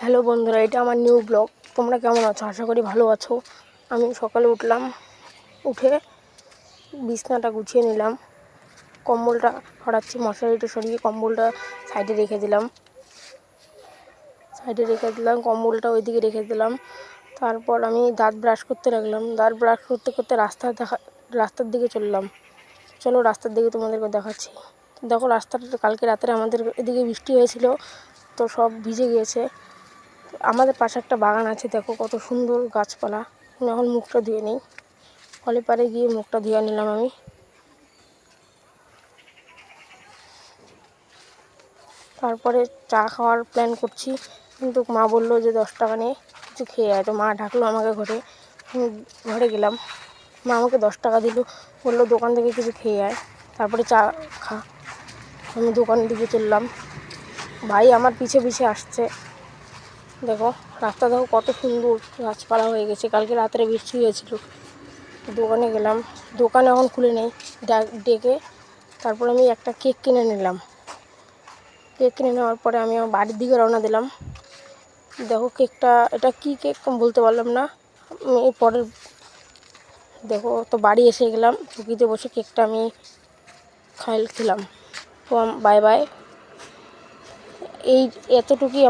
Hello বন্ধুরা, এটা আমার নিউ ব্লগ। তোমরা কেমন আছো? আশা করি ভালো আছো। আমি সকালে উঠলাম, উঠে বিছনাটা গুছিয়ে নিলাম, কম্বলটা সরাচ্ছি, মশারিটা সরিয়ে কম্বলটা সাইডে রেখে দিলাম, কম্বলটা ওইদিকে রেখে দিলাম। তারপর আমি দাঁত ব্রাশ করতে লাগলাম। দাঁত ব্রাশ করতে করতে রাস্তার দিকে চলো রাস্তার দিকে তোমাদেরকে দেখাচ্ছি। দেখো, রাস্তাটা কালকে রাত্রে আমাদের এদিকে বৃষ্টি হয়েছিল, তো সব ভিজে গিয়েছে। আমাদের পাশে একটা বাগান আছে, দেখো কত সুন্দর গাছপালা। আমি এখন মুখটা ধুয়ে নিই, কলের পাড়ে গিয়ে মুখটা ধুয়ে নিলাম আমি। তারপরে চা খাওয়ার প্ল্যান করছি, কিন্তু মা বললো যে 10 টাকা নিয়ে কিছু খেয়ে আয়। তো মা ডাকলো আমাকে ঘরে। ঘরে গেলাম, মা আমাকে 10 টাকা দিল, বললো দোকান থেকে কিছু খেয়ে আয়, তারপরে চা খা। আমি দোকানের দিকে চললাম, ভাই আমার পিছে পিছে আসছে। দেখো রাস্তা, দেখো কত সুন্দর গাছপালা হয়ে গেছে, কালকে রাত্রে বৃষ্টি হয়েছিল। দোকানে গেলাম, দোকান এখন খুলে নেই, ডেকে তারপর আমি একটা কেক কিনে নিলাম। কেক কিনে নেওয়ার পরে আমি আমার বাড়ির দিকে রওনা দিলাম। দেখো কেকটা, এটা কি কেক বলতে পারলাম না। আমি পরের দেখো তো বাড়ি এসে গেলাম, চুকিতে বসে কেকটা আমি খেলাম। তো বাই বাই, এই এতটুকুই।